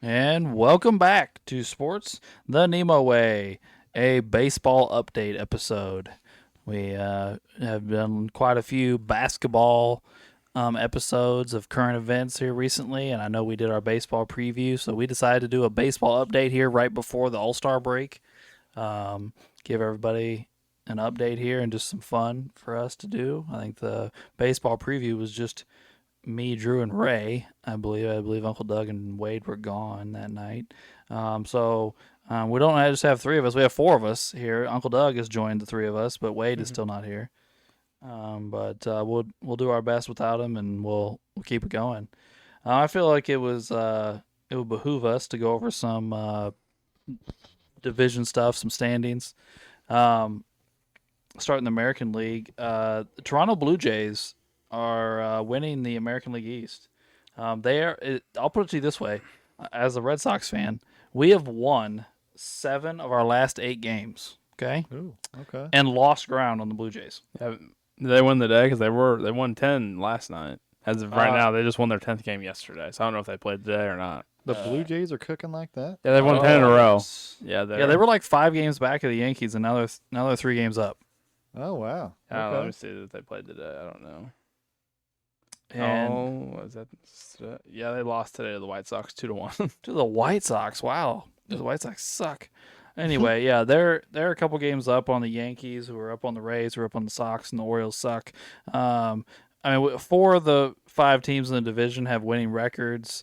And welcome back to Sports the NEMO Way, a baseball update episode. We have done quite a few basketball episodes of current events here recently, and I know we did our baseball preview, so we decided to do a baseball update here right before the All-Star break. Give everybody an update here and just some fun for us to do. I think the baseball preview was just me, Drew, and Ray. I believe Uncle Doug and Wade were gone that night. We don't just have three of us. We have four of us here. Uncle Doug has joined the three of us, but Wade is still not here. We'll do our best without him, and we'll keep it going. I feel like it would behoove us to go over some division stuff, some standings. Starting the American League, the Toronto Blue Jays are winning the American League East. I'll put it to you this way: as a Red Sox fan, we have won 7 of our last 8 games. Okay, Ooh, okay. and lost ground on the Blue Jays. Yeah, did they win the day? Because they won 10 last night. As of right now, they just won their 10th game yesterday. So I don't know if they played today or not. The Blue Jays are cooking like that? Yeah, they've won 10 in a row. Yeah, they were like 5 games back of the Yankees, and now they're 3 games up. Oh, wow. Let Okay. me see if they played today. I don't know. And Was that? Yeah, they lost today to the White Sox 2-1. to the White Sox. Wow, the White Sox suck. Anyway, yeah, they're a couple games up on the Yankees, who are up on the Rays, who are up on the Sox, and the Orioles suck. 4 of the 5 teams in the division have winning records.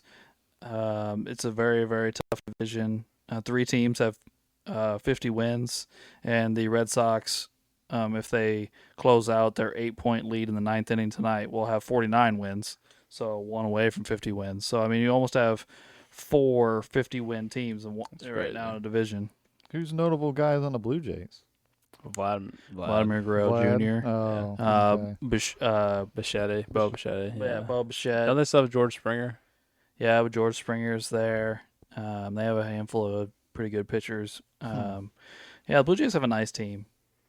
It's a very, very tough division. 3 teams have 50 wins, and the Red Sox, if they close out their 8-point lead in the 9th inning tonight, will have 49 wins, so 1 away from 50 wins. So, I mean, you almost have 4 50-win teams right now in the division. Who's notable guys on the Blue Jays? Vladimir Guerrero Vlad? Jr., Oh, okay. Bichette, Bo Bichette. Yeah, Bo Bichette. Don't they still have George Springer? Yeah, but George Springer's there. They have a handful of pretty good pitchers. Yeah, the Blue Jays have a nice team.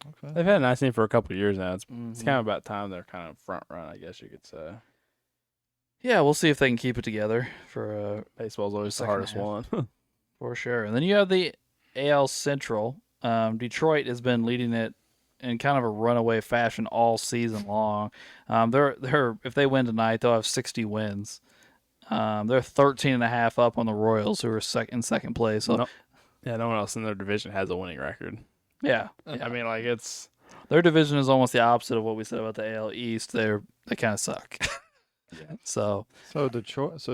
Okay. They've had a nice team for a couple of years now. It's kind of about time they're kind of front run, I guess you could say. Yeah, we'll see if they can keep it together for Baseball's always the second hardest half. one. for sure. And then you have the AL Central. Detroit has been leading it in kind of a runaway fashion all season long. They're if they win tonight, they'll have 60 wins. They're 13.5 up on the Royals, who are in second place. So, no one else in their division has a winning record. yeah. I mean, like it's Their division is almost the opposite of what we said about the AL East. They kind of suck. Yeah. So Detroit's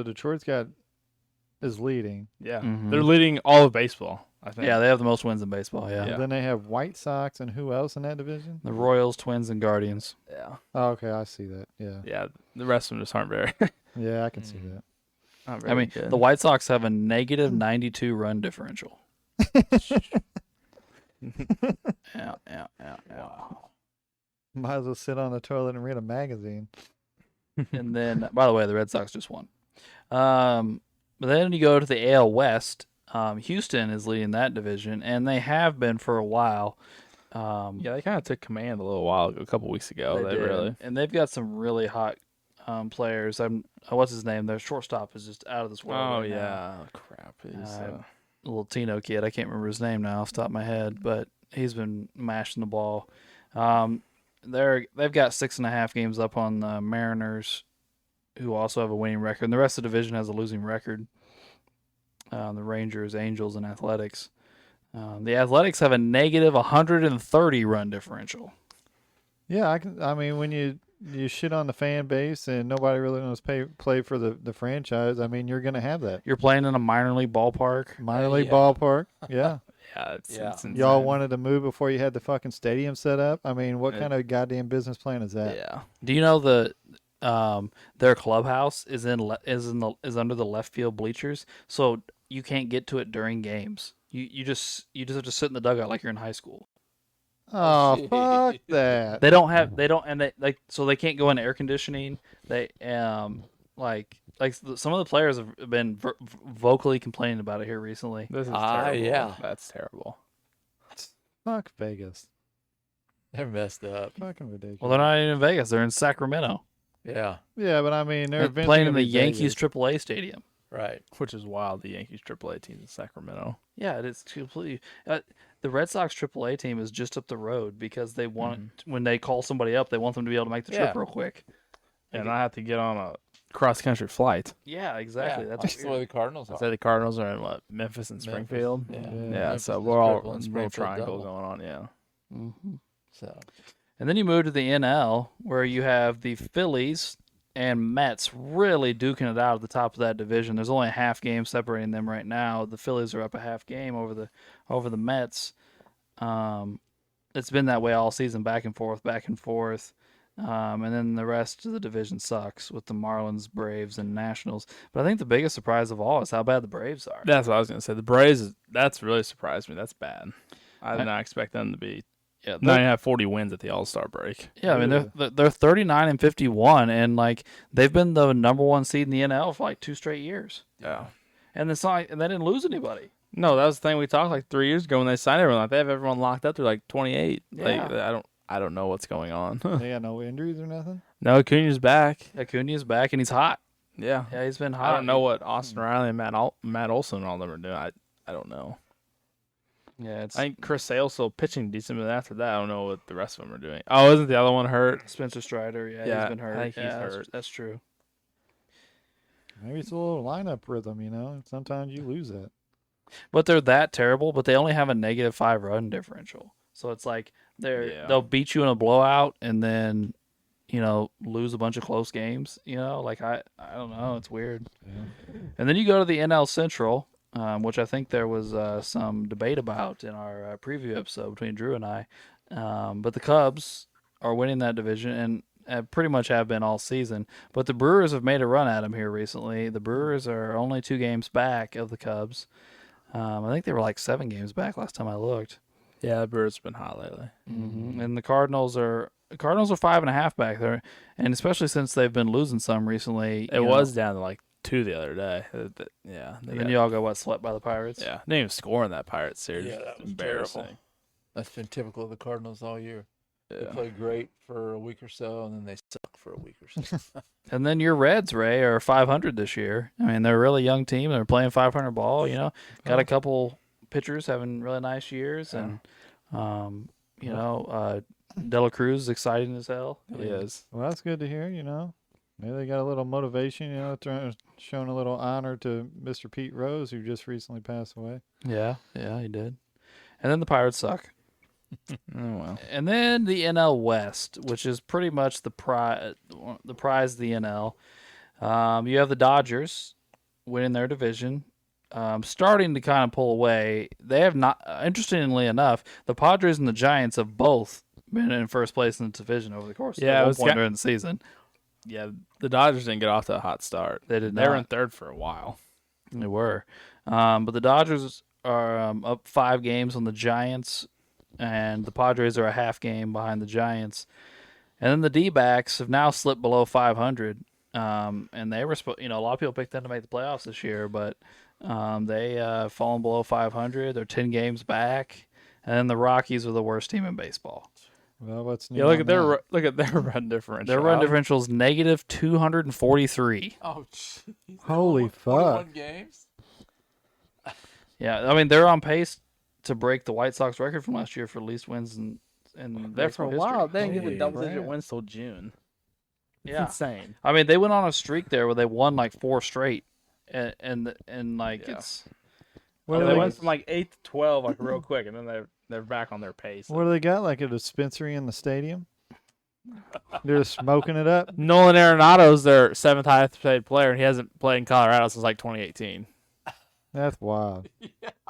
is leading. yeah, Mhm. they're leading all of baseball. I think. yeah, they have the most wins in baseball. Yeah. Yeah. Then they have White Sox and who else in that division? The Royals, Twins, and Guardians. Yeah. Oh, okay, I see that. Yeah. Yeah. The rest of them just aren't very. Yeah, I can see that. Not I very mean, good. the White Sox have a negative 92 run differential. Yeah. Might as well sit on the toilet and read a magazine. And then, by the way, the Red Sox just won. But then you go to the AL West. Houston is leading that division, and they have been for a while. Yeah, they kind of took command a little while ago, a couple weeks ago. They did. really. And they've got some really hot players. What's his name? Their shortstop is just out of this world. Oh right now. yeah, crap. A Latino kid. I can't remember his name now off the top of my head, but he's been mashing the ball. They've got 6.5 games up on the Mariners, who also have a winning record. And the rest of the division has a losing record. The Rangers, Angels, and Athletics. The Athletics have a negative 130 run differential. Yeah, I mean, when you shit on the fan base and nobody really knows play for the franchise, I mean, you're going to have that. You're playing in a minor league ballpark. Minor league yeah. ballpark. Yeah. Yeah, it's insane. Y'all wanted to move before you had the fucking stadium set up? I mean, what kind of goddamn business plan is that? Yeah. Do you know their clubhouse is under the left field bleachers, so you can't get to it during games. You just have to sit in the dugout like you're in high school. Oh, Shit. fuck that. So they can't go in air conditioning. They some of the players have been vocally complaining about it here recently. This is terrible. yeah. That's terrible. Fuck Vegas. They're messed up. Fucking ridiculous. Well, they're not even in Vegas. They're in Sacramento. Yeah. Yeah, but I mean, They're playing in the Yankees AAA stadium. Right. Which is wild. The Yankees AAA team's in Sacramento. Yeah, it is completely. The Red Sox AAA team is just up the road because they want when they call somebody up, they want them to be able to make the trip Yeah. real quick. And I have to get on a cross-country flight. Yeah, exactly. Yeah, That's the way the Cardinals I are. say the Cardinals are in what? Memphis and Springfield? Yeah. Yeah. Yeah, Memphis so is we're all triple in and a little Springfield triangle double. going on, yeah. hmm So And then you move to the NL, where you have the Phillies and Mets really duking it out at the top of that division. There's only a half game separating them right now. The Phillies are up a half game over the Mets. It's been that way all season, back and forth, back and forth. And then the rest of the division sucks with the Marlins, Braves, and Nationals. But I think the biggest surprise of all is how bad the Braves are. That's what I was going to say. The Braves, that's really surprised me. That's bad. I did not expect them to be Yeah, not even have 40 wins at the All-Star break. yeah. I mean, they're 39 and 51, and like they've been the number one seed in the NL for like 2 straight years. Yeah. And it's not, and they didn't lose anybody. No, that was the thing we talked like 3 years ago when they signed everyone. Like they have everyone locked up. They're like 28. Yeah. Like I don't know what's going on. They got no injuries or nothing. No, Acuna's back. Acuna's back, and he's hot. Yeah. Yeah, he's been hot. I don't know what Austin Riley and Matt Olson and all them are doing. I don't know. Yeah, it's I think Chris Sale's still pitching decent, but after that, I don't know what the rest of them are doing. Oh, isn't the other one hurt? Spencer Strider. Yeah, Yeah, he's been hurt. I think he's Yeah, hurt. That's true. Maybe it's a little lineup rhythm, Sometimes you lose that. But they're that terrible, but they only have a -5 run differential. So it's like they'll beat you in a blowout and then, lose a bunch of close games. Like I don't know, it's weird. Yeah. And then you go to the NL Central, which I think there was some debate about in our preview episode between Drew and I. But the Cubs are winning that division and pretty much have been all season. But the Brewers have made a run at them here recently. The Brewers are only 2 games back of the Cubs. I think they were like 7 games back last time I looked. Yeah, the Brewers have been hot lately. Mm-hmm. And the Cardinals are 5.5 back there, and especially since they've been losing some recently. It was down to like 2 the other day. Yeah. And then y'all got swept by the Pirates. Yeah, they didn't even score in that Pirates series. Yeah, that was embarrassing. terrible. That's been typical of the Cardinals all year. They Yeah. play great for a week or so, and then they suck for a week or so. And then your Reds, Ray, are 500 this year. I mean, they're a really young team. They're playing 500 ball. Got a couple pitchers having really nice years, and De La Cruz is exciting as hell. He is. Well, that's good to hear. Maybe they got a little motivation. Showing a little honor to Mr. Pete Rose, who just recently passed away. Yeah, he did. And then the Pirates suck. Oh well. And then the NL West, which is pretty much the prize of the NL. You have the Dodgers winning their division, starting to kind of pull away. They have not, interestingly enough, the Padres and the Giants have both been in first place in the division over the course of one point during the season. Yeah, the Dodgers didn't get off to a hot start. They did not. They were in third for a while. They were. But the Dodgers are up 5 games on the Giants, and the Padres are a half game behind the Giants. And then the D-backs have now slipped below 500. And they were, a lot of people picked them to make the playoffs this year, but they fallen below 500. They're 10 games back. And then the Rockies are the worst team in baseball. Well, what's new? Yeah, look on at their run differential. Their run differential is negative 243. Oh, jeez. Holy fuck. 41 games? Yeah, I mean, they're on pace to break the White Sox record from last year for least wins in There for a baseball while. history. They didn't get the Holy double-digit crap. wins till June. It's Yeah. insane. I mean, they went on a streak there where they won like 4 straight, and like Yeah. it's What do They they, went from like 8 to 12 like real quick, and then they're back on their pace. what do they got? Like a dispensary in the stadium? They're just smoking it up. Nolan Arenado's their 7th highest paid player, and he hasn't played in Colorado since like 2018. That's wild.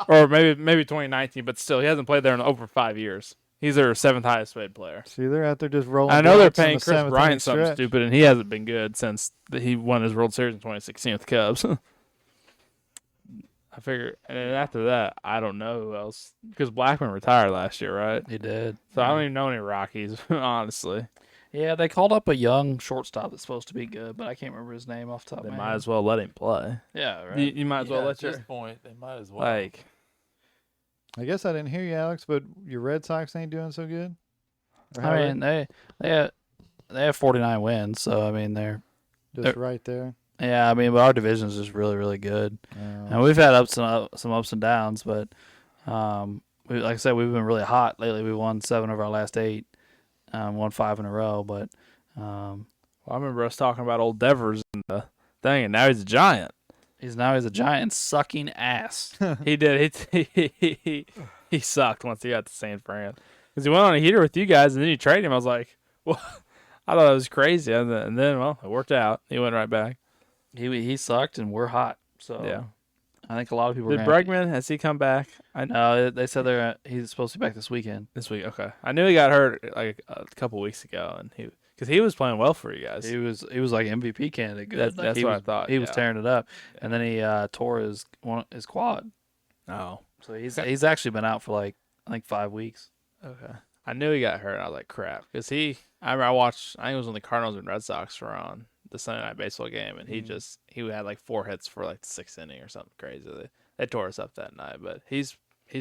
Or maybe 2019, but still, he hasn't played there in over 5 years. He's their 7th highest paid player. See, they're out there just rolling. I know they're blocks in paying the Chris 7th Bryant inning something stretch. stupid, and he hasn't been good since he won his World Series in 2016 with the Cubs. I figure, and then after that, I don't know who else, because Blackman retired last year, right? He did. So I don't even know any Rockies, honestly. Yeah, they called up a young shortstop that's supposed to be good, but I can't remember his name off the top They of my might head. as well let him play. Yeah, right. You might as well Yeah, let at your this point, they might as well. like. I guess I didn't hear you, Alex, but your Red Sox ain't doing so good. Or I mean, they have 49 wins, so I mean they're just right there. Yeah, I mean, but our division is just really, really good, and Uh, we've had some ups and downs. But like I said, we've been really hot lately. We won 7 of our last 8, won 5 in a row. But I remember us talking about old Devers and the thing, and now he's a giant. he's a giant sucking ass. He did. He sucked once he got to San Fran because he went on a heater with you guys, and then you traded him. I was like, well, I thought it was crazy, and then well, it worked out. He went right back. He sucked, and we're hot. So Yeah. I think a lot of people. Did Bregman, has he come back? No, they said he's supposed to be back this weekend. This week, okay. I knew he got hurt like a couple weeks ago, and because he was playing well for you guys. He was like MVP candidate. Good. That's what I thought. He was tearing it up, and then he tore his quad. Oh, So he's actually been out for like I think 5 weeks. okay. I knew he got hurt. And I was like, crap, because I remember I watched. I think it was when the Cardinals and Red Sox were on the Sunday night baseball game, and he had like 4 hits for like the 6th inning or something crazy. They tore us up that night, but he's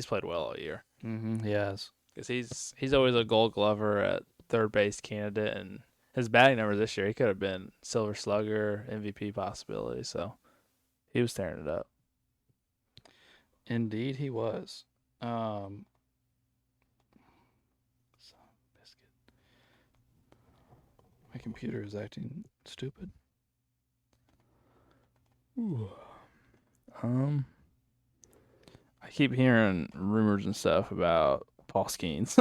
played well all year. Mm-hmm. He has. Because he's always a Gold Glover at third base candidate, and his batting numbers this year, he could have been Silver Slugger, MVP possibility. So he was tearing it up. Indeed, he was. My computer is acting stupid. I keep hearing rumors and stuff about Paul Skeens.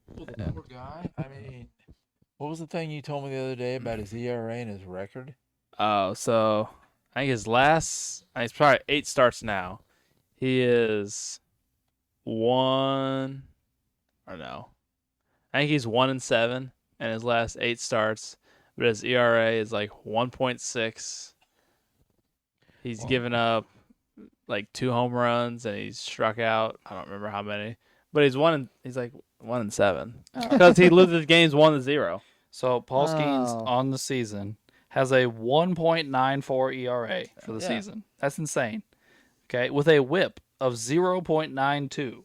Well, the poor guy. I mean, what was the thing you told me the other day about his ERA and his record? Oh, so I think his last, he's probably 8 starts now. He is 1, or no, I think he's 1-7 in his last 8 starts, but his ERA is like 1.6. He's given up like 2 home runs and he's struck out. I don't remember how many, but he's like 1-7 because he loses games 1-0. So Paul Skeens on the season has a 1.94 ERA for the season. That's insane. Okay, with a WHIP of 0.92,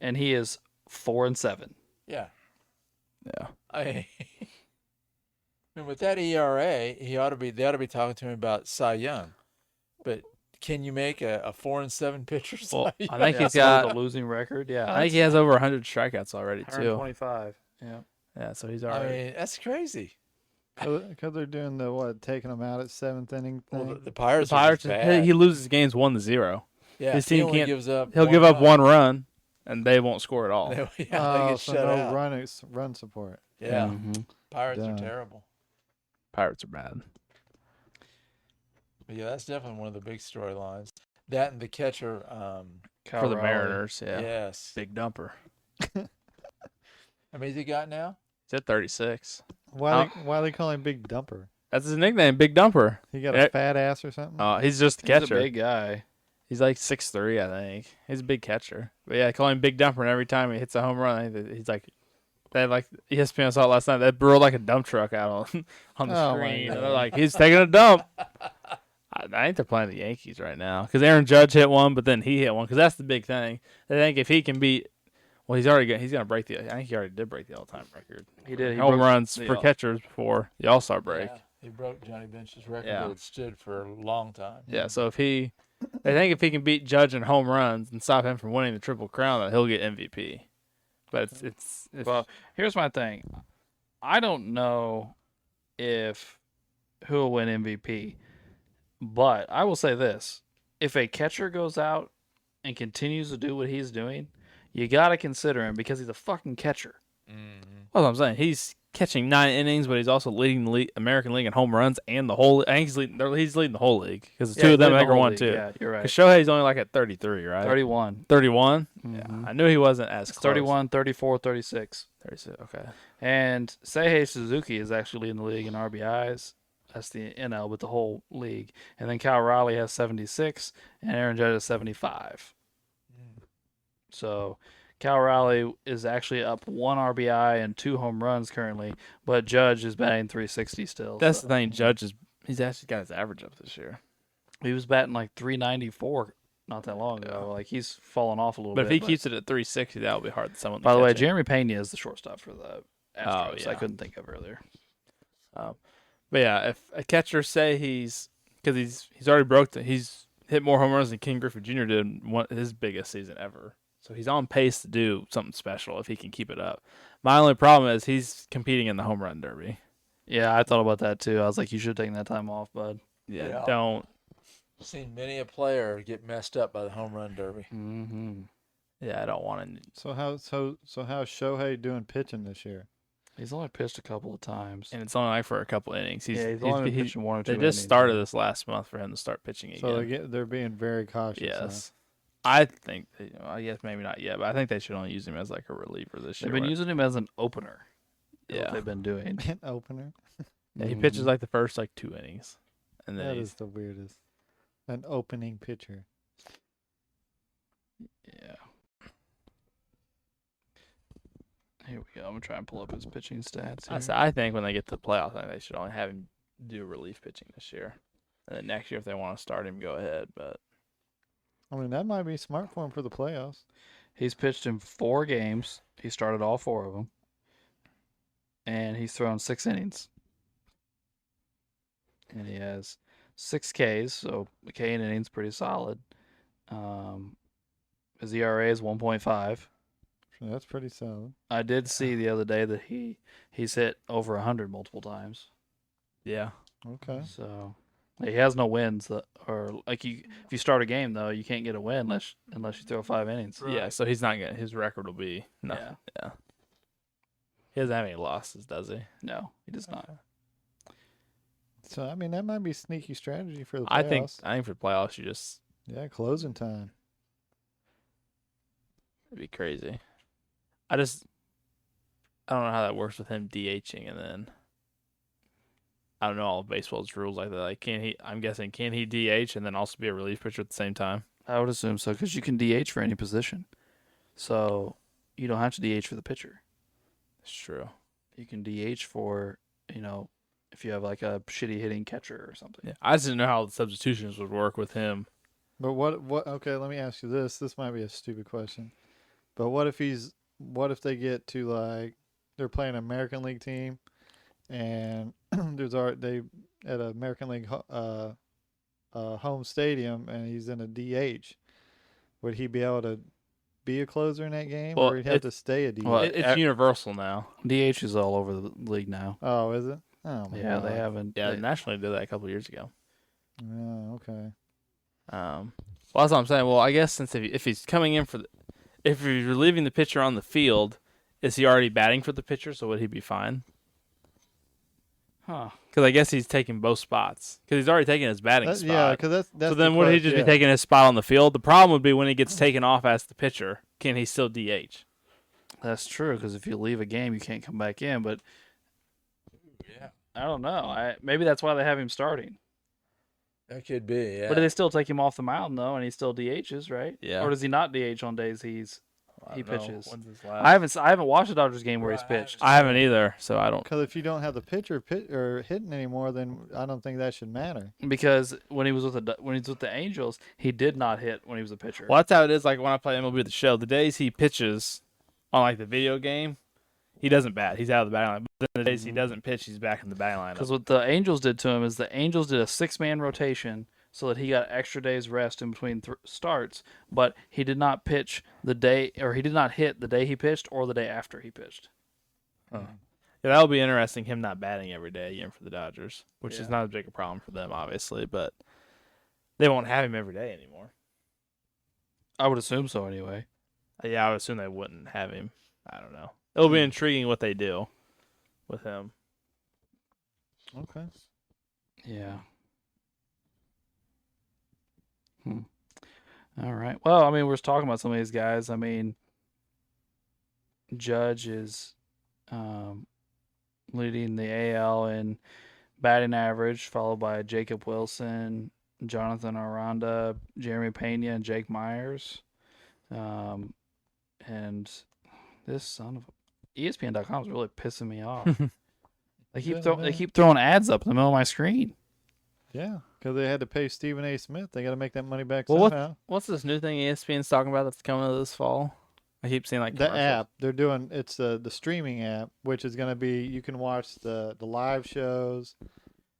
and he is 4-7. Yeah. Yeah. I mean, with that ERA, they ought to be talking to him about Cy Young. But can you make a 4-7 pitcher? Well, Cy I think Young? he's got a losing record. Yeah, I think he has over 100 strikeouts already too. 125. Yeah. Yeah, so he's I already. mean, that's crazy. Because they're doing the taking them out at 7th inning thing. Well, the Pirates. The are Pirates. just bad. He loses games 1-0. Yeah, his he team only can't- gives up. He'll give up 1 run, and they won't score at all. They get so shut no out. run support. Yeah, Mm-hmm. Pirates are Done. terrible. Pirates are bad. But yeah, that's definitely one of the big storylines. That and the catcher. For the Mariners, yeah. Yes. Big dumper. How many has he got now? He's at 36. Why they call him Big Dumper? That's his nickname, Big Dumper. He got Yeah. a fat ass or something? He's just a He's a catcher. big guy. He's like 6'3", I think. He's a big catcher. But yeah, I call him Big Dumper, and every time he hits a home run, he's like, they like ESPN saw it last night. They rode like a dump truck out on the Oh, my screen. God. And they're like, he's taking a dump. I think they're playing the Yankees right now because Aaron Judge hit one, but then he hit one because that's the big thing. They think if he can beat, well, he's going to break I think he already did break the all-time record. He did. He Home broke runs the for catchers before the All-Star break. Yeah, he broke Johnny Bench's record Yeah. that had stood for a long time. Yeah, so they think if he can beat Judge in home runs and stop him from winning the Triple Crown, that he'll get MVP. But it's Well, here's my thing. I don't know if who will win MVP, but I will say this: if a catcher goes out and continues to do what he's doing, you got to consider him because he's a fucking catcher. Mm-hmm. what I'm saying. He's catching 9 innings, but he's also leading the American League in home runs and the whole. I think he's leading the whole league because the two of them I think are 1-2. Yeah, you're right. Because Shohei's only like at 33, right? 31. 31. Mhm. Yeah, I knew he wasn't as close. 31, 34, 36. 36. Okay. And Seihei Suzuki is actually leading the league in RBIs. That's the NL, but the whole league. And then Cal Raleigh has 76, and Aaron Judge has 75. So Cal Raleigh is actually up 1 RBI and 2 home runs currently, but Judge is batting 360 still. That's so. the thing. Judge he's actually got his average up this year. He was batting like 394 not that long ago. Like he's fallen off a little But bit. if he keeps it at 360, that'll be hard. Someone. By the way, catch it. Jeremy Pena is the shortstop for the Astros. yeah. I couldn't think of earlier. But But yeah, if a catcher say he's already he's hit more home runs than Ken Griffey Jr. did in his biggest season ever. So he's on pace to do something special if he can keep it up. My only problem is he's competing in the home run derby. Yeah, I thought about that too. I was like, you should have taken that time off, bud. Yeah, Yeah. don't. Seen many a player get messed up by the home run derby. Mm-hmm. Yeah, I don't want to. So how's Shohei doing pitching this year? He's only pitched a couple of times. And it's only like for a couple innings. He's only been pitching one or two. They just innings. started this last month for him to start pitching again. So they're being very cautious. Yes. I think, I guess maybe not yet, but I think they should only use him as like a reliever this year. They've been using him as an opener. That's Yeah. what they've been doing. An opener. Yeah, he pitches like the first like 2 innings, and then That he's is the weirdest. An opening pitcher. Yeah. Here we go. I'm gonna try and pull up his pitching stats. Here. I think when they get to the playoffs, I think they should only have him do relief pitching this year, and then next year if they want to start him, go ahead. But I mean, that might be smart for him for the playoffs. He's pitched in 4 games. He started all 4 of them, and he's thrown 6 innings. And he has 6 Ks, so a K in innings pretty solid. His ERA is 1.5. So that's pretty solid. I did see the other day that he's hit over 100 multiple times. yeah, Okay. So he has no wins, or like if you start a game though, you can't get a win unless you throw 5 innings. yeah. So he's not gonna. His record will be Yeah. Yeah. He doesn't have any losses, does he? No, he does not. So I mean, that might be sneaky strategy for the playoffs. I think for the playoffs, you just Yeah, closing time. it'd be crazy. I don't know how that works with him DHing, and then I don't know all of baseball's rules like that. Like, I'm guessing can he DH and then also be a relief pitcher at the same time? I would assume so because you can DH for any position, so you don't have to DH for the pitcher. It's true. You can DH for if you have like a shitty hitting catcher or something. Yeah, I just didn't know how the substitutions would work with him. But what? Okay, let me ask you this. This might be a stupid question, but what if they get to like they're playing an American League team, and they at an American League home stadium, and he's in a DH. Would he be able to be a closer in that game, Well, or he'd have to stay a DH? Well, It's universal now. DH is all over the league now. Oh, is it? Oh my Yeah, God. they haven't. Yeah, they- nationally did that a couple years ago. Oh, okay. Well, that's what I'm saying. Well, I guess since if he's coming in if he's relieving the pitcher on the field, is he already batting for the pitcher? So would he be fine? Huh. Because I guess he's taking both spots. Because he's already taken his batting spot. Yeah, because that's So the then would he question, just yeah. be taking his spot on the field? The problem would be when he gets taken off as the pitcher, can he still DH? That's true because if you leave a game, you can't come back in. But Yeah, I don't know. Maybe that's why they have him starting. that could be. Yeah. But do they still take him off the mound though, and he still DHs, right? Yeah. Or does he not DH on days I he don't know. pitches? When's his I haven't watched the Dodgers game where he's Right, I haven't. pitched I haven't either, so I don't. Because if you don't have the pitcher or hitting anymore, then I don't think that should matter. because when he was with the Angels, he did not hit when he was a pitcher. Well, that's how it is. Like when I play MLB The Show, the days he pitches on like the video game, he doesn't bat. He's out of the batting line. But then the days he doesn't pitch, he's back in the batting line. Because what the Angels did to him is the Angels did a 6-man rotation so that he got extra days rest in between starts, but he did not pitch the day, or he did not hit the day he pitched or the day after he pitched. Yeah, that'll be interesting. Him not batting every day again for the Dodgers, which is Yeah. not as big a problem for them, obviously, but they won't have him every day anymore. I would assume so anyway. Yeah, I would assume they wouldn't have him. I don't know. It'll be intriguing what they do with him. Okay. Yeah. All right. Well, I mean, we're just talking about some of these guys. I mean, Judge is leading the AL in batting average, followed by Jacob Wilson, Jonathan Aranda, Jeremy Pena, and Jake Myers. And this son of ESPN.com is really pissing me off. They keep throwing ads up in the middle of my screen. Yeah, because they had to pay Stephen A. Smith. They got to make that money back Well, somehow. What's this new thing ESPN's talking about that's coming this fall? I keep seeing like The commercials. app they're doing, it's the streaming app, which is going to be you can watch the live shows,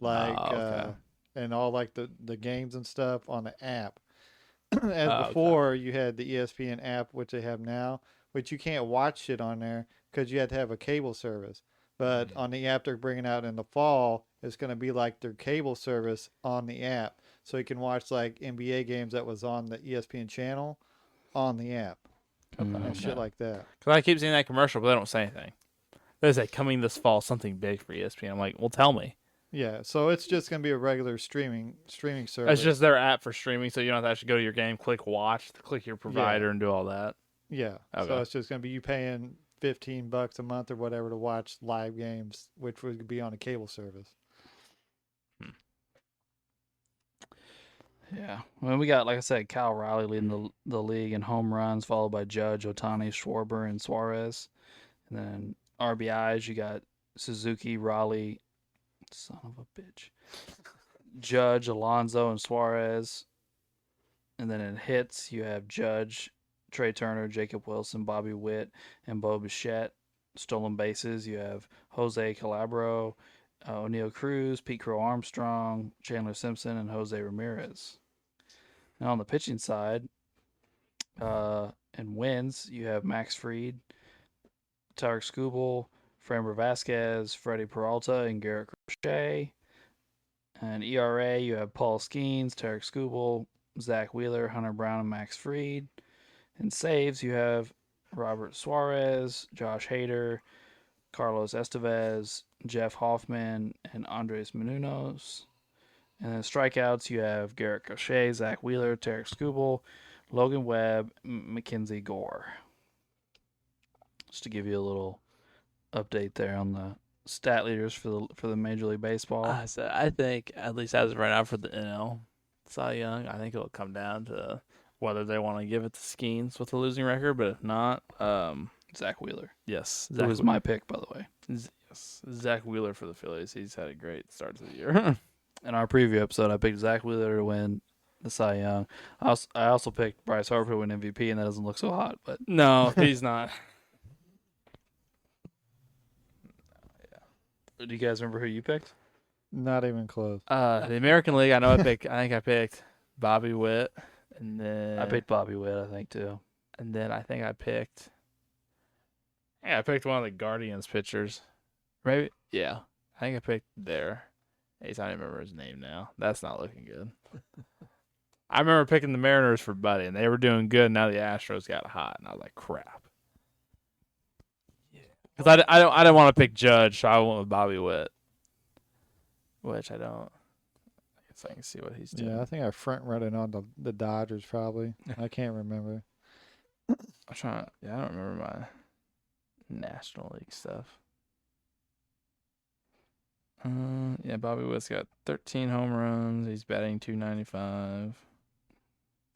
like okay. and all like the games and stuff on the app. As Okay. before, you had the ESPN app, which they have now, which you can't watch shit on there because you had to have a cable service. But on the app they're bringing out in the fall, it's going to be like their cable service on the app, so you can watch like NBA games that was on the ESPN channel on the app and shit like that. Because I keep seeing that commercial, but they don't say anything. They say coming this fall, something big for ESPN. I'm like, well, tell me. Yeah, so it's just going to be a regular streaming service. It's just their app for streaming, so you don't have to actually go to your game, click watch, click your provider, and do all that. Yeah. Okay. So it's just going to be you paying $15 a month or whatever to watch live games, which would be on a cable service. Yeah. Well, we got, like I said, Kyle Riley leading the league in home runs, followed by Judge, Otani, Schwarber, and Suarez. And then RBIs, you got Suzuki, Raleigh, son of a bitch, Judge, Alonso, and Suarez. And then in hits, you have Judge, Trey Turner, Jacob Wilson, Bobby Witt, and Bo Bichette. Stolen bases, you have Jose Calabro, O'Neal Cruz, Pete Crow Armstrong, Chandler Simpson, and Jose Ramirez. Now on the pitching side, in wins, you have Max Fried, Tarek Skubal, Framber Vasquez, Freddie Peralta, and Garrett Crochet. And ERA, you have Paul Skeens, Tarek Skubal, Zach Wheeler, Hunter Brown, and Max Fried. In saves, you have Robert Suarez, Josh Hader, Carlos Estevez, Jeff Hoffman, and Andres Menunos. And then strikeouts, you have Garrett Crochet, Zach Wheeler, Tarek Skubal, Logan Webb, Mackenzie Gore. Just to give you a little update there on the stat leaders for the Major League Baseball. So I think, at least as of right now for the NL Cy Young, I think it'll come down to whether they want to give it to Skeens with a losing record, but if not, Zach Wheeler. yes. That was my pick, by the way. Yes, Zach Wheeler for the Phillies. He's had a great start to the year. In our preview episode, I picked Zach Wheeler to win the Cy Young. I also picked Bryce Harper to win MVP, and that doesn't look so hot. But No, he's not. do you guys remember who you picked? Not even close. The American League, I think I picked Bobby Witt, and then I picked Bobby Witt, I think, too. And then I think I picked one of the Guardians pitchers. Maybe, yeah. I think I picked their ace. I don't remember his name now. That's not looking good. I remember picking the Mariners for Buddy, and they were doing good. Now the Astros got hot, and I was like, crap. Because I don't want to pick Judge, so I went with Bobby Witt, which I don't. I guess I can see what he's doing. Yeah, I think I front running on the Dodgers probably. I can't remember. I don't remember my National League stuff. Yeah, Bobby Witt's got 13 home runs. He's batting .295.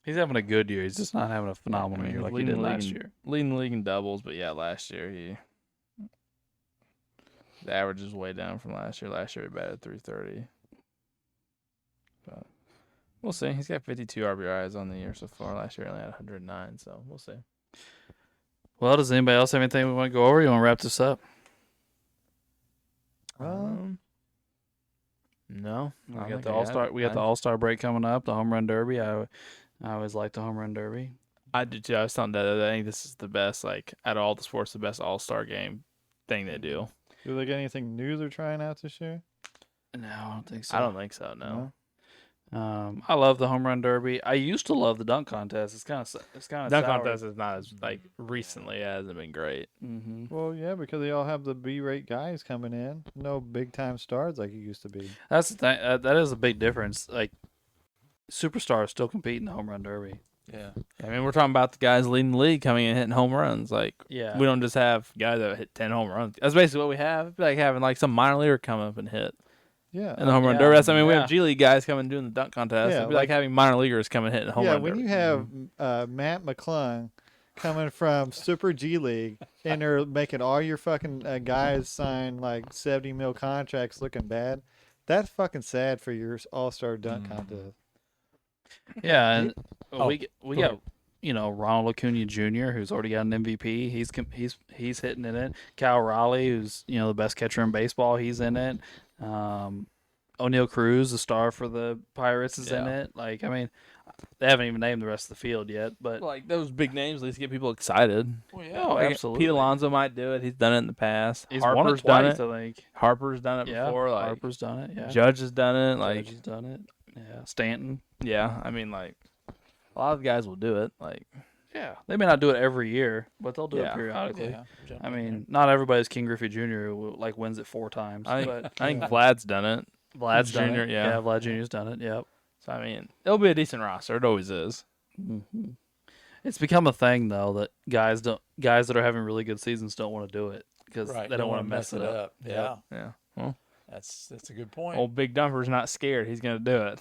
He's having a good year. He's just not having a phenomenal year like he did last year. Leading the league in doubles, but yeah, last year the average is way down from last year. Last year he batted .330. But we'll see. He's got 52 RBIs on the year so far. Last year he only had 109, so we'll see. Well, does anybody else have anything we want to go over? You want to wrap this up? No. We got the All-Star. We got the All-Star break coming up. The Home Run Derby. I always like the Home Run Derby. I do too. I was telling Dad that I think this is the best, like, out of all the sports, the best All-Star game thing they do. Do they get anything new they're trying out this year? No, I don't think so. I don't think so, no. I love the Home Run Derby. I used to love the dunk contest. It's kind of Dunk contest is not as, like, recently hasn't been great. Mm-hmm. Well, yeah, because they all have the B-rate guys coming in. No big-time stars like it used to be. That's the thing. That is a big difference. Like, superstars still compete in the Home Run Derby. Yeah. I mean, we're talking about the guys leading the league coming in hitting home runs. Like, Yeah. we don't just have guys that hit 10 home runs. That's basically what we have. It'd be like having, like, some minor leaguer come up and hit Yeah. in the home run yeah, derby. That's, I mean, we yeah. have G League guys coming doing the dunk contest. Yeah, It'd be like having minor leaguers come and hit the home yeah, run when derby. you have Matt McClung coming from Super G League and they're making all your fucking guys sign like 70 mil contracts looking bad, that's fucking sad for your All-Star dunk contest. Yeah, and Oh, we got Ronald Acuna Jr., who's already got an MVP. He's hitting in it. Cal Raleigh, who's the best catcher in baseball, he's in it. O'Neal Cruz, the star for the Pirates, is in Yeah. it. Like, I mean, they haven't even named the rest of the field yet, but Like those big names, at least get people excited. Well, yeah. oh, Like, absolutely. Pete Alonso might do it. He's done it in the past. He's Harper's won it done twice, it. I think. Harper's done it Yeah, before. Like Harper's done it. Yeah, Judge has done it. Like Judge has done it. Yeah, Stanton. yeah, I mean like a lot of guys will do it. Like Yeah, they may not do it every year, but they'll do Yeah. it periodically. Yeah. jump I in mean, not everybody's King Griffey Jr. who like wins it 4 times, I but think Vlad's done it. Vlad's done Jr., it. yeah. Vlad Jr.'s done it. Yep. So I mean, it'll be a decent roster. It always is. hmm It's become a thing though that guys that are having really good seasons don't want to do it because Right. they don't want wanna to mess it up. Yeah. Yeah. Well, That's a good point. old Big Dumper's not scared. He's gonna do it.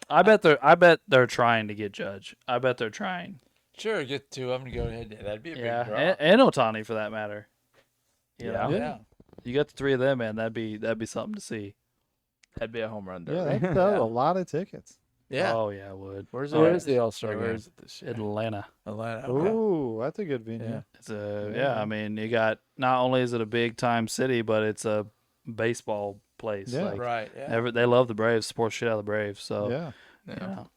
I bet they're trying to get Judge. I bet they're trying. Sure, get 2 of them to go ahead. That'd be a Yeah, big draw. and Otani for that matter. You Yeah. know? Yeah. You got the 3 of them, man. That'd be something to see. That'd be a home run. Yeah, Derby. that was Yeah. a lot of tickets. Yeah. Oh yeah, it would. Where's Oh, Where yeah. is the All-Star Where game? is it this year? Atlanta? Atlanta. Okay. Ooh, that's a good venue. Yeah. It's I mean, you got not only is it a big time city, but it's a baseball place. Yeah. Like, Right. Yeah. they love the Braves, support shit out of the Braves. So Yeah. you Yeah. know.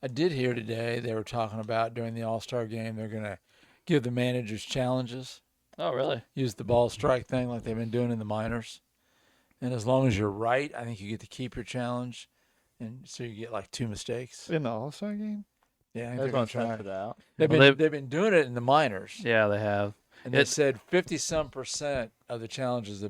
I did hear today they were talking about during the All-Star game they're going to give the managers challenges, Oh really? use the ball strike thing like they've been doing in the minors. And as long as you're right, I think you get to keep your challenge. And so you get like 2 mistakes. In the All-Star game? Yeah, I think That's they're gonna going to try. test it out. They've Well, been, they've been doing it in the minors. Yeah, they have. And they It- said 50-some% of the challenges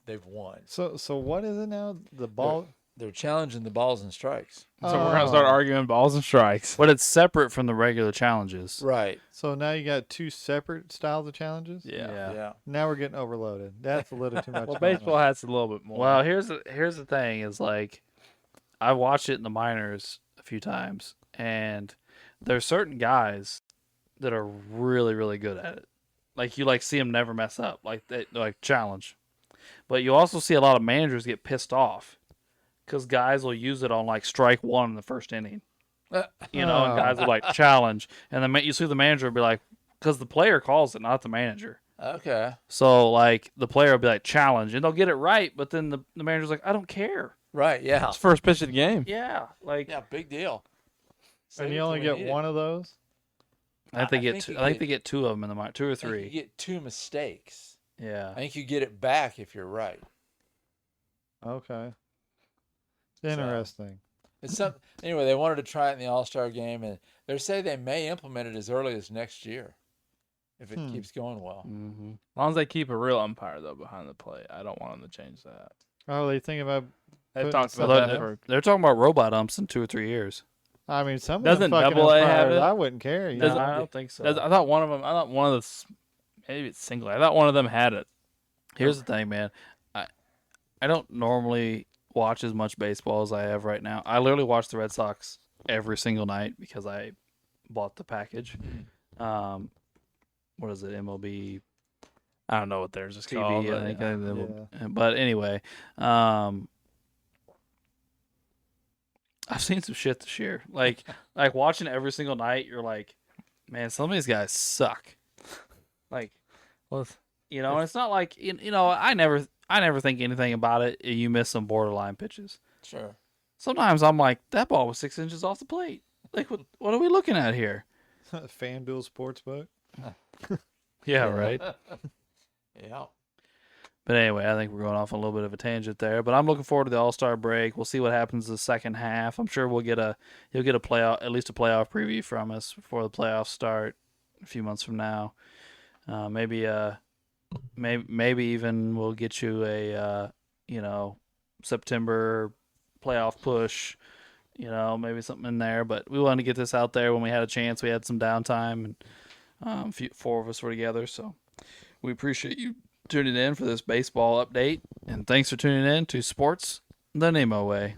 they've won. So what is it now? The ball? They're challenging the balls and strikes. So we're gonna start Oh. arguing balls and strikes. But it's separate from the regular challenges. Right. So now you got 2 separate styles of challenges? Yeah. Yeah. Now we're getting overloaded. That's a little too much. Well, going on. baseball has a little bit more. Well, here's the thing is like I watched it in the minors a few times, and there's certain guys that are really really good at it. Like you like see them never mess up, like they like challenge. But you also see a lot of managers get pissed off because guys will use it on like strike 1 in the first inning. You know, and guys will like challenge, and then you see the manager be like, because the player calls it, not the manager. Okay. So like the player will be like challenge, and they'll get it right, but then the manager's like, I don't care. Right. Yeah. it's first pitch of the game. Yeah, like Yeah. Big deal. Save And it you till only we get need it. one of those? I think they get think two, you I think get- they get 2 of them in the minor, 2 or I think 3. You get 2 mistakes. Yeah. I think you get it back if you're right. Okay. Interesting. It's some anyway. They wanted to try it in the All-Star game, and they say they may implement it as early as next year if it keeps going well. Mm-hmm. As long as they keep a real umpire though behind the plate, I don't want them to change that. Oh, they think about. They've Put talked some about of that them- for. They're talking about robot umps in 2 or 3 years. I mean, some Doesn't of them fucking Double A have umpires, it? I wouldn't care. You No, Doesn't- know? I don't think so. I thought one of them. I thought one of the. Maybe it's single. I thought one of them had it. Here's the thing, man. I don't normally watch as much baseball as I have right now. I literally watch the Red Sox every single night because I bought the package. What is it? MLB I don't know what theirs is TV, called. I but think. yeah. But anyway, I've seen some shit this year. Like watching every single night, you're like, man, some of these guys suck. Like, Well, it's- you know, and it's not like you know, I never think anything about it. You miss some borderline pitches. Sure. Sometimes I'm like, that ball was 6 inches off the plate. Like, what are we looking at here? FanDuel Sportsbook. Yeah, right. Yeah. But anyway, I think we're going off on a little bit of a tangent there. But I'm looking forward to the All-Star break. We'll see what happens the second half. I'm sure you'll get a playoff, at least a playoff preview from us before the playoffs start a few months from now. Maybe even we'll get you a September playoff push. You know, maybe something in there. But we wanted to get this out there when we had a chance. We had some downtime, and 4 of us were together. So we appreciate you tuning in for this baseball update. And thanks for tuning in to Sports the NEMO Way.